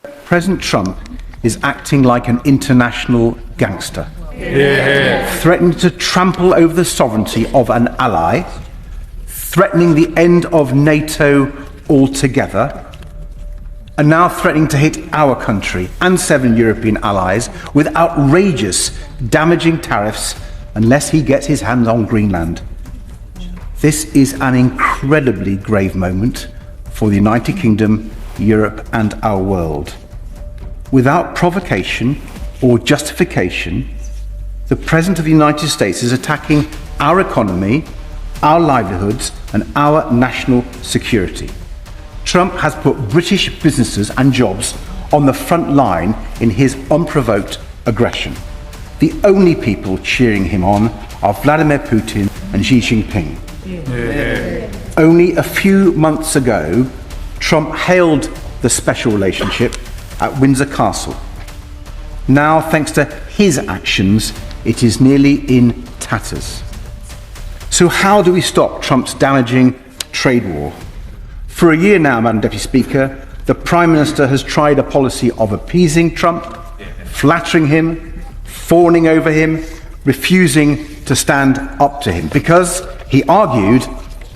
President Trump is acting like an international gangster, threatening to trample over the sovereignty of an ally, threatening the end of NATO altogether, and now threatening to hit our country and 7 European allies with outrageous, damaging tariffs unless he gets his hands on Greenland. This is an incredibly grave moment for the United Kingdom, Europe, and our world. Without provocation or justification, the President of the United States is attacking our economy, our livelihoods, and our national security. Trump has put British businesses and jobs on the front line in his unprovoked aggression. The only people cheering him on are Vladimir Putin and Xi Jinping. Only a few months ago, Trump hailed the special relationship at Windsor Castle. Now, thanks to his actions, it is nearly in tatters. So how do we stop Trump's damaging trade war? For a year now, Madam Deputy Speaker, the Prime Minister has tried a policy of appeasing Trump, flattering him, fawning over him, refusing to stand up to him, because, he argued,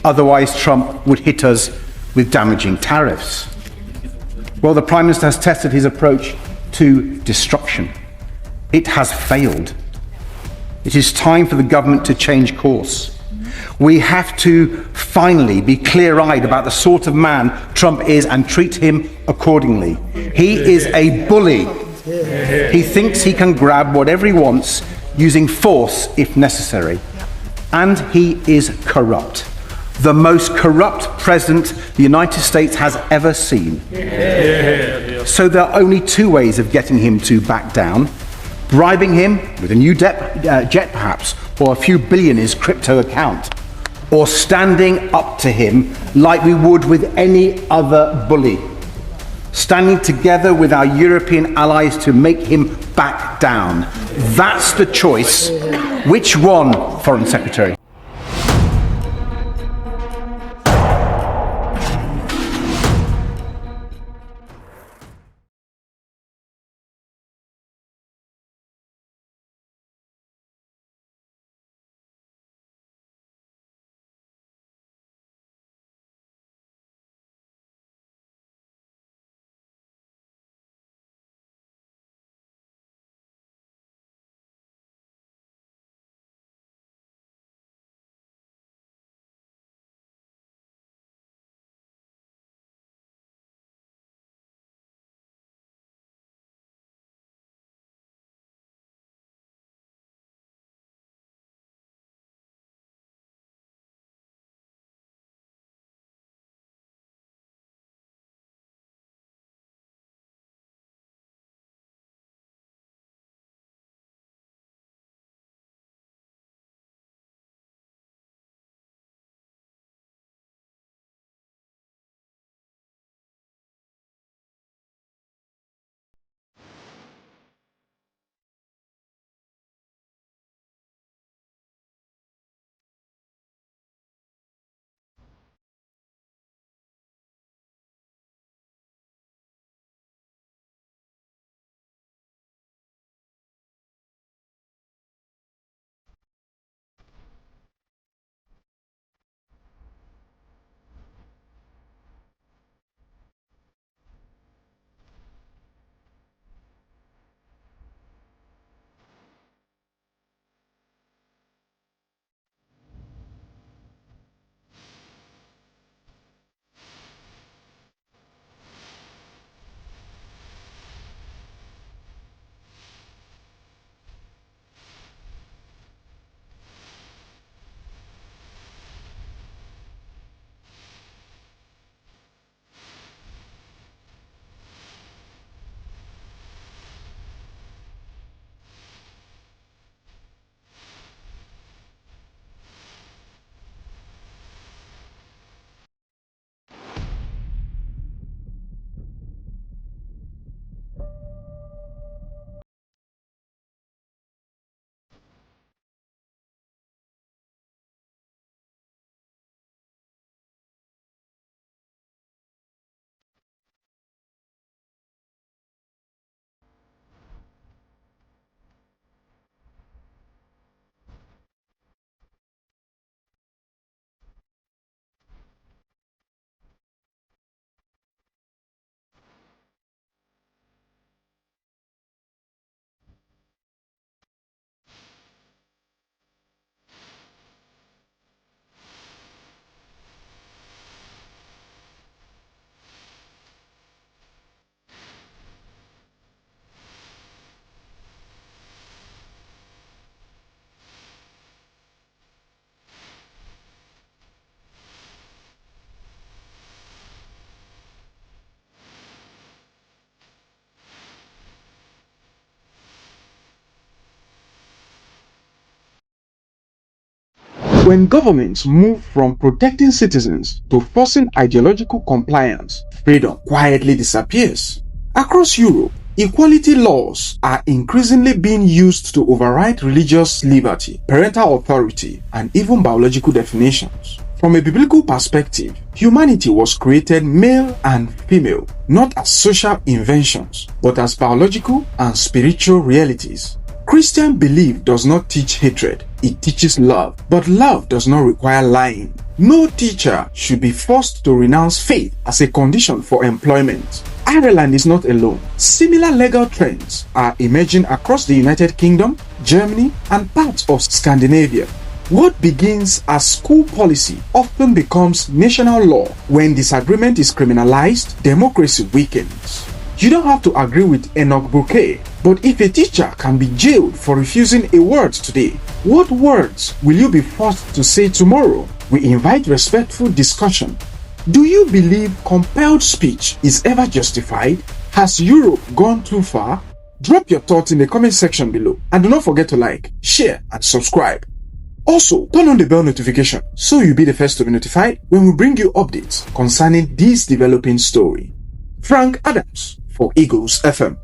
otherwise Trump would hit us with damaging tariffs. Well, the Prime Minister has tested his approach to destruction. It has failed. It is time for the government to change course. We have to finally be clear-eyed about the sort of man Trump is and treat him accordingly. He is a bully. He thinks he can grab whatever he wants, using force if necessary. And he is corrupt. The most corrupt president the United States has ever seen. So there are only 2 ways of getting him to back down: bribing him with a new jet perhaps, or a few billion in his crypto account, or standing up to him like we would with any other bully, standing together with our European allies to make him back down. That's the choice. Which one, Foreign Secretary? When governments move from protecting citizens to forcing ideological compliance, freedom quietly disappears. Across Europe, equality laws are increasingly being used to override religious liberty, parental authority, and even biological definitions. From a biblical perspective, humanity was created male and female, not as social inventions, but as biological and spiritual realities. Christian belief does not teach hatred, it teaches love, but love does not require lying. No teacher should be forced to renounce faith as a condition for employment. Ireland is not alone. Similar legal trends are emerging across the United Kingdom, Germany, and parts of Scandinavia. What begins as school policy often becomes national law. When disagreement is criminalized, democracy weakens. You don't have to agree with Enoch Bouquet, but if a teacher can be jailed for refusing a word today, what words will you be forced to say tomorrow? We invite respectful discussion. Do you believe compelled speech is ever justified? Has Europe gone too far? Drop your thoughts in the comment section below, and do not forget to like, share, and subscribe. Also, turn on the bell notification so you'll be the first to be notified when we bring you updates concerning this developing story. Frank Adams for Eagles FM.